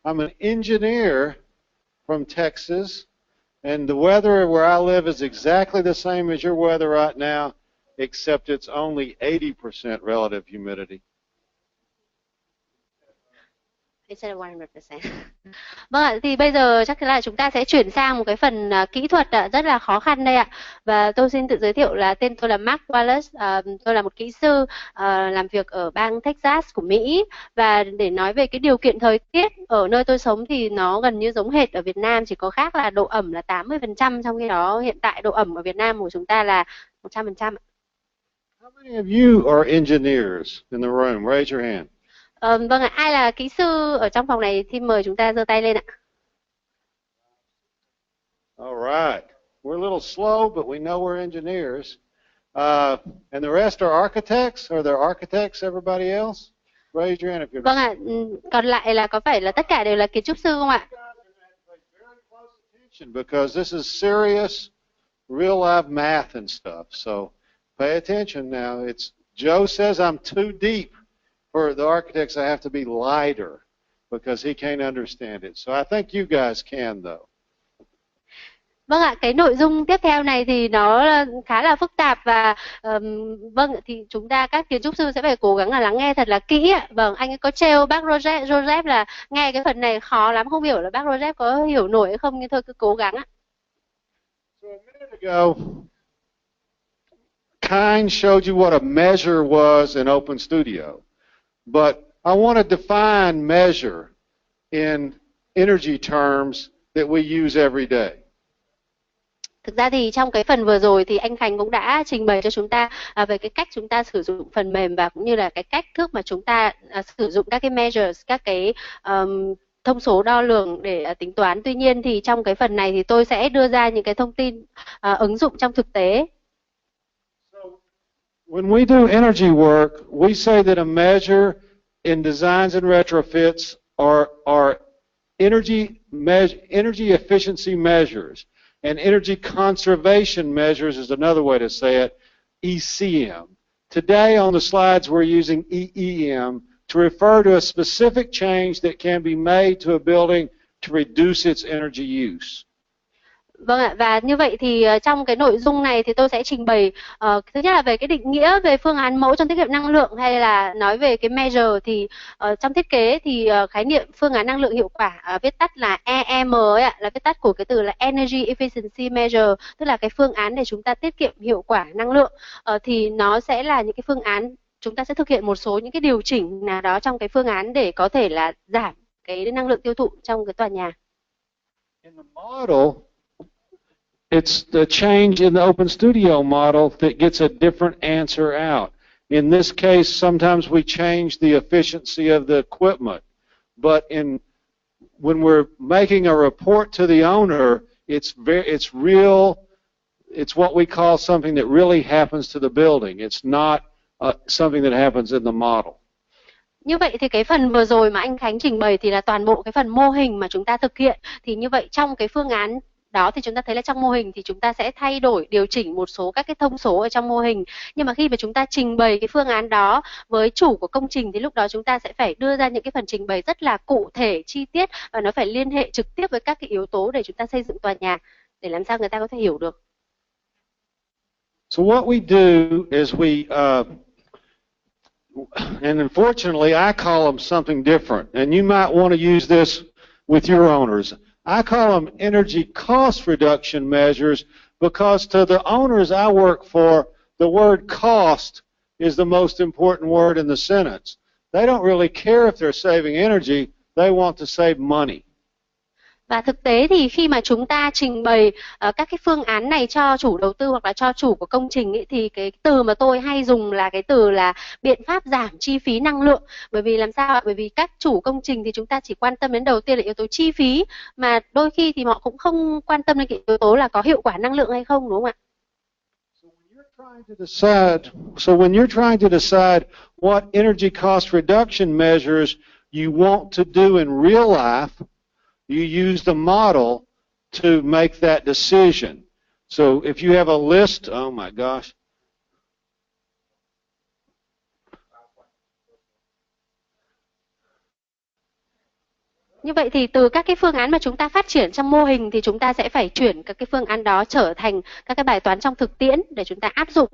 I'm an engineer from Texas, and the weather where I live is exactly the same as your weather right now, except it's only 80% relative humidity. Instead of 100%. Vâng ạ, thì bây giờ chắc là chúng ta sẽ chuyển sang một cái phần kỹ thuật rất là khó khăn đây ạ. Và tôi xin tự giới thiệu là tên tôi là Mark Wallace, tôi là một kỹ sư làm việc ở bang Texas của Mỹ. Và để nói về cái điều kiện thời tiết ở nơi tôi sống thì nó gần như giống hệt ở Việt Nam, chỉ có khác là độ ẩm là 80%, trong khi đó hiện tại độ ẩm ở Việt Nam của chúng ta là 100%. How many of you are engineers in the room? Raise your hand. Vâng ạ, ai là kỹ sư ở trong phòng này thì mời chúng ta giơ tay lên ạ. All right. We're a little slow, but we know we're engineers. And the rest are architects? Are there architects, everybody else? Raise your hand if you're... Vâng ạ, còn lại là có phải là tất cả đều là kiến trúc sư không ạ? Because this is serious, real live math and stuff. So pay attention now. Joe says I'm too deep. For the architects, I have to be lighter because he can't understand it. So I think you guys can, though. Vâng ạ, cái nội dung tiếp theo này thì nó khá là phức tạp và vâng thì chúng ta các kiến trúc sư sẽ phải cố gắng là lắng nghe thật là kỹ ạ. Vâng, anh ấy có trêu bác Joseph là nghe cái phần này khó lắm, không hiểu là bác Joseph có hiểu nổi hay không, nhưng thôi cứ cố gắng ạ. So a minute ago, Kind showed you what a measure was in OpenStudio. But I want to define measure in energy terms that we use every day. Thực ra thì trong cái phần vừa rồi thì anh Khánh cũng đã trình bày cho chúng ta về cái cách chúng ta sử dụng phần mềm và cũng như là cái cách thức mà chúng ta sử dụng các cái measures, các cái thông số đo lường để tính toán. Tuy nhiên thì trong cái phần này thì tôi sẽ đưa ra những cái thông tin ứng dụng trong thực tế. When we do energy work, we say that a measure in designs and retrofits are energy efficiency measures, and energy conservation measures is another way to say it, ECM. Today on the slides we're using EEM to refer to a specific change that can be made to a building to reduce its energy use. Vâng ạ, và như vậy thì trong cái nội dung này thì tôi sẽ trình bày thứ nhất là về cái định nghĩa về phương án mẫu trong tiết kiệm năng lượng, hay là nói về cái measure thì trong thiết kế thì khái niệm phương án năng lượng hiệu quả viết tắt là EEM ấy ạ, là viết tắt của cái từ là Energy Efficiency Measure, tức là cái phương án để chúng ta tiết kiệm hiệu quả năng lượng. Thì nó sẽ là những cái phương án chúng ta sẽ thực hiện một số những cái điều chỉnh nào đó trong cái phương án để có thể là giảm cái năng lượng tiêu thụ trong cái tòa nhà. In the model, it's the change in the OpenStudio model that gets a different answer out. In this case, sometimes we change the efficiency of the equipment, but when we're making a report to the owner, it's what we call something that really happens to the building. It's not something that happens in the model. Như vậy thì cái phần vừa rồi mà anh Khánh trình bày thì là toàn bộ cái phần mô hình mà chúng ta thực hiện. Thì như vậy trong cái phương án đó thì chúng ta thấy là trong mô hình thì chúng ta sẽ thay đổi, điều chỉnh một số các cái thông số ở trong mô hình. Nhưng mà khi mà chúng ta trình bày cái phương án đó với chủ của công trình thì lúc đó chúng ta sẽ phải đưa ra những cái phần trình bày rất là cụ thể, chi tiết, và nó phải liên hệ trực tiếp với các cái yếu tố để chúng ta xây dựng tòa nhà, để làm sao người ta có thể hiểu được. So what we do is and unfortunately I call them something different, and you might want to use this with your owners. I call them energy cost reduction measures because to the owners I work for, the word cost is the most important word in the sentence. They don't really care if they're saving energy, they want to save money. Và thực tế thì khi mà chúng ta trình bày các cái phương án này cho chủ đầu tư hoặc là cho chủ của công trình ấy, thì cái từ mà tôi hay dùng là cái từ là biện pháp giảm chi phí năng lượng. Bởi vì làm sao ạ? Bởi vì các chủ công trình thì chúng ta chỉ quan tâm đến đầu tiên là yếu tố chi phí, mà đôi khi thì họ cũng không quan tâm đến cái yếu tố là có hiệu quả năng lượng hay không, đúng không ạ? So when you're trying to decide what energy cost reduction measures you want to do in real life, you use the model to make that decision. So if you have a list, oh my gosh. Như vậy thì từ các cái phương án mà chúng ta phát triển trong mô hình thì chúng ta sẽ phải chuyển các cái phương án đó trở thành các cái bài toán trong thực tiễn để chúng ta áp dụng.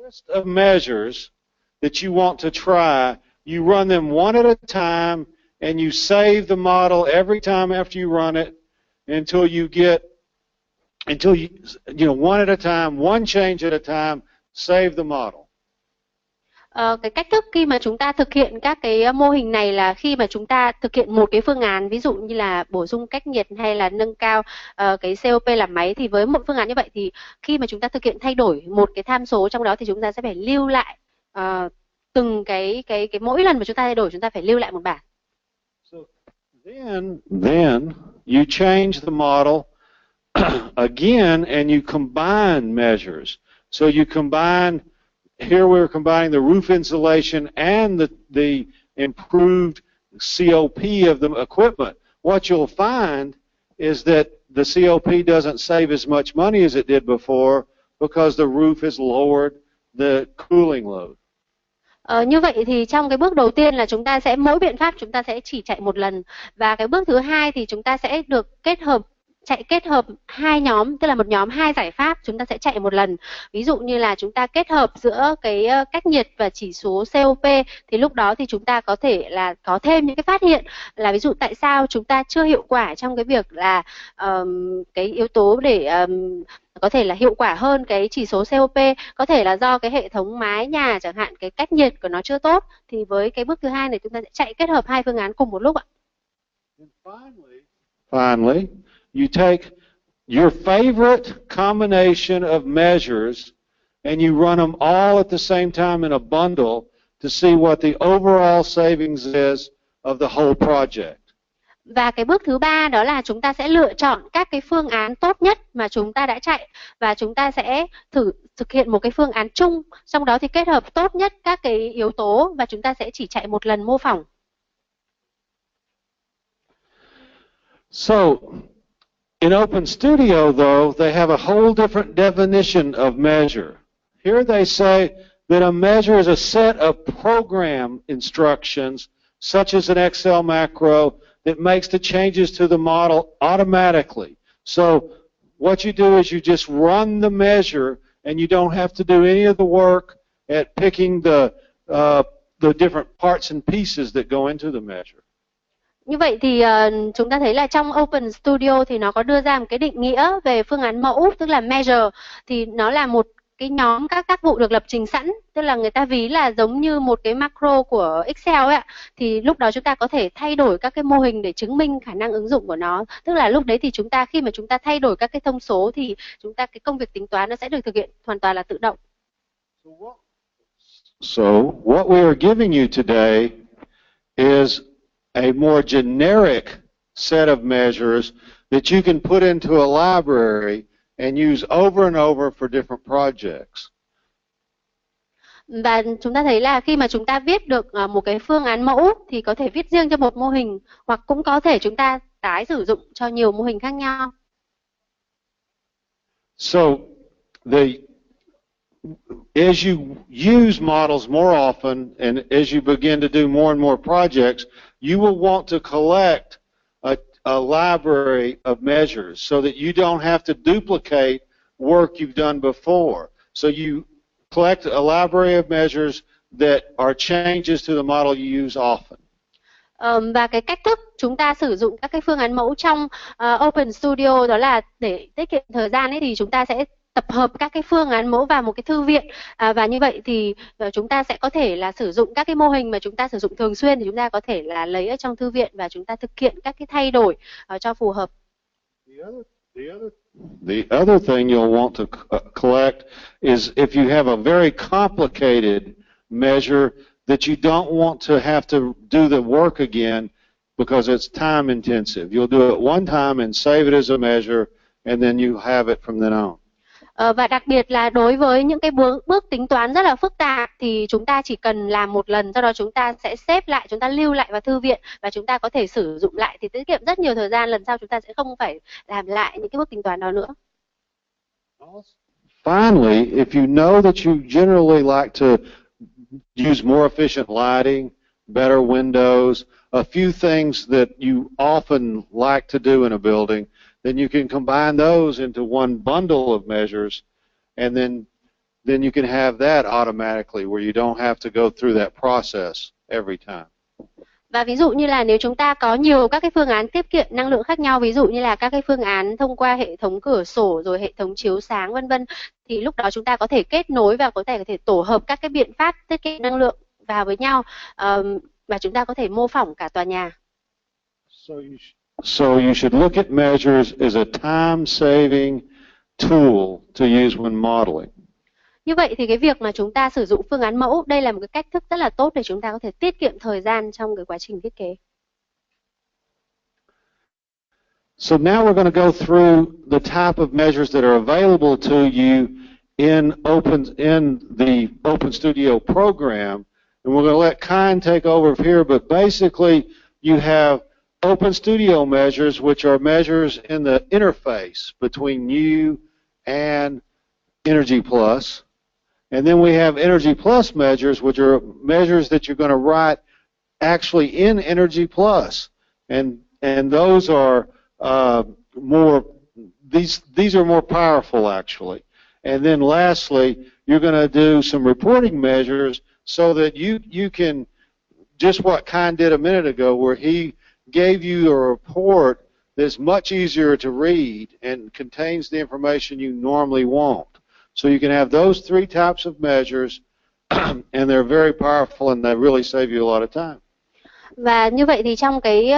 List of measures that you want to try, you run them one at a time and you save the model every time after you run it until you one at a time, one change at a time, save the model. Cái cách thức khi mà chúng ta thực hiện các cái mô hình này là khi mà chúng ta thực hiện một cái phương án, ví dụ như là bổ sung cách nhiệt hay là nâng cao cái COP làm máy, thì với một phương án như vậy thì khi mà chúng ta thực hiện thay đổi một cái tham số trong đó thì chúng ta sẽ phải lưu lại từng cái mỗi lần mà chúng ta thay đổi chúng ta phải lưu lại một bản. So then you change the model again and you combine measures. So you combine. Here we're combining the roof insulation and the improved COP of the equipment. What you'll find is that the COP doesn't save as much money as it did before because the roof has lowered the cooling load. Như vậy thì trong cái bước đầu tiên là chúng ta sẽ mỗi biện pháp chúng ta sẽ chỉ chạy một lần, và cái bước thứ hai thì chúng ta sẽ được kết hợp hai nhóm, tức là một nhóm hai giải pháp chúng ta sẽ chạy một lần. Ví dụ như là chúng ta kết hợp giữa cái cách nhiệt và chỉ số COP, thì lúc đó thì chúng ta có thể là có thêm những cái phát hiện là ví dụ tại sao chúng ta chưa hiệu quả trong cái việc là cái yếu tố để có thể là hiệu quả hơn cái chỉ số COP, có thể là do cái hệ thống mái nhà chẳng hạn, cái cách nhiệt của nó chưa tốt. Thì với cái bước thứ hai này chúng ta sẽ chạy kết hợp hai phương án cùng một lúc ạ. Finally, you take your favorite combination of measures and you run them all at the same time in a bundle to see what the overall savings is of the whole project. Và cái bước thứ ba đó là chúng ta sẽ lựa chọn các cái phương án tốt nhất mà chúng ta đã chạy, và chúng ta sẽ thực hiện một cái phương án chung, trong đó thì kết hợp tốt nhất các cái yếu tố, và chúng ta sẽ chỉ chạy một lần mô phỏng. So, in OpenStudio, though, they have a whole different definition of measure. Here they say that a measure is a set of program instructions, such as an Excel macro, that makes the changes to the model automatically. So what you do is you just run the measure, and you don't have to do any of the work at picking the different parts and pieces that go into the measure. Như vậy thì chúng ta thấy là trong OpenStudio thì nó có đưa ra một cái định nghĩa về phương án mẫu, tức là measure, thì nó là một cái nhóm các tác vụ được lập trình sẵn, tức là người ta ví là giống như một cái macro của Excel ấy ạ. Thì lúc đó chúng ta có thể thay đổi các cái mô hình để chứng minh khả năng ứng dụng của nó. Tức là lúc đấy thì khi mà chúng ta thay đổi các cái thông số thì cái công việc tính toán nó sẽ được thực hiện hoàn toàn là tự động. So what we are giving you today is a more generic set of measures that you can put into a library and use over and over for different projects. Và chúng ta thấy là khi mà chúng ta viết được một cái phương án mẫu thì có thể viết riêng cho một mô hình, hoặc cũng có thể chúng ta tái sử dụng cho nhiều mô hình khác nhau. So as you use models more often and as you begin to do more and more projects, you will want to collect a library of measures so that you don't have to duplicate work you've done before. So you collect a library of measures that are changes to the model you use often. Và cái cách thức chúng ta sử dụng các cái phương án mẫu trong OpenStudio đó là để tiết kiệm thời gian ấy, thì chúng ta sẽ tập hợp các cái phương án mẫu vào một cái thư viện, và như vậy thì chúng ta sẽ có thể là sử dụng các cái mô hình mà chúng ta sử dụng thường xuyên thì chúng ta có thể là lấy ở trong thư viện và chúng ta thực hiện các cái thay đổi cho phù hợp. The other thing you'll want to collect is if you have a very complicated measure that you don't want to have to do the work again because it's time intensive. You'll do it one time and save it as a measure, and then you have it from then on. Và đặc biệt là đối với những cái bước tính toán rất là phức tạp thì chúng ta chỉ cần làm một lần, sau đó chúng ta sẽ xếp lại, chúng ta lưu lại vào thư viện và chúng ta có thể sử dụng lại, thì tiết kiệm rất nhiều thời gian, lần sau chúng ta sẽ không phải làm lại những cái bước tính toán đó nữa. Finally, if you know that you generally like to use more efficient lighting, better windows, a few things that you often like to do in a building, then you can combine those into one bundle of measures, and then you can have that automatically where you don't have to go through that process every time. Và ví dụ như là nếu chúng ta có nhiều các cái phương án tiết kiệm năng lượng khác nhau, ví dụ như là các cái phương án thông qua hệ thống cửa sổ rồi hệ thống chiếu sáng vân vân, thì lúc đó chúng ta có thể kết nối và có thể tổ hợp các cái biện pháp tiết kiệm năng lượng vào với nhau, và chúng ta có thể mô phỏng cả tòa nhà. So you should look at measures as a time-saving tool to use when modeling. Như vậy thì cái việc mà chúng ta sử dụng phương án mẫu, đây là một cái cách thức rất là tốt để chúng ta có thể tiết kiệm thời gian trong cái quá trình thiết kế. So now we're going to go through the type of measures that are available to you in the OpenStudio program, and we're going to let Kyle take over here, but basically you have OpenStudio measures, which are measures in the interface between you and Energy Plus. And then we have Energy Plus measures, which are measures that you're going to write actually in Energy Plus. And those are these are more powerful actually. And then lastly, you're going to do some reporting measures so that you can, just what Kyle did a minute ago, where he gave you a report that's much easier to read and contains the information you normally want. So you can have those three types of measures, and they're very powerful and they really save you a lot of time. Và như vậy thì trong cái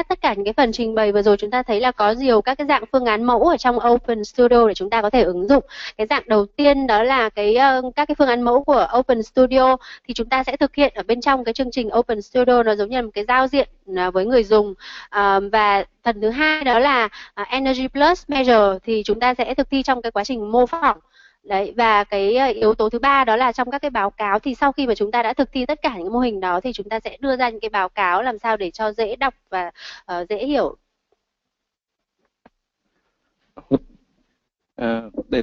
tất cả những cái phần trình bày vừa rồi chúng ta thấy là có nhiều các cái dạng phương án mẫu ở trong OpenStudio để chúng ta có thể ứng dụng. Cái dạng đầu tiên đó là các cái phương án mẫu của OpenStudio thì chúng ta sẽ thực hiện ở bên trong cái chương trình OpenStudio, nó giống như là một cái giao diện với người dùng. Và phần thứ hai đó là Energy Plus Measure thì chúng ta sẽ thực thi trong cái quá trình mô phỏng. Đấy, và cái yếu tố thứ ba đó là trong các cái báo cáo thì sau khi mà chúng ta đã thực thi tất cả những mô hình đó thì chúng ta sẽ đưa ra những cái báo cáo làm sao để cho dễ đọc và dễ hiểu. Để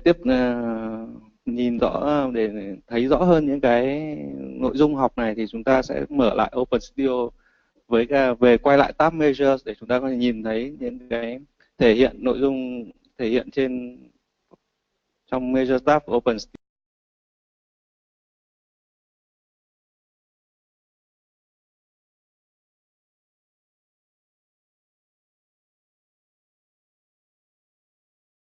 nhìn rõ, để thấy rõ hơn những cái nội dung học này thì chúng ta sẽ mở lại OpenStudio về quay lại tab Measures để chúng ta có thể nhìn thấy những cái thể hiện nội dung thể hiện trong Measure tab OpenStudio.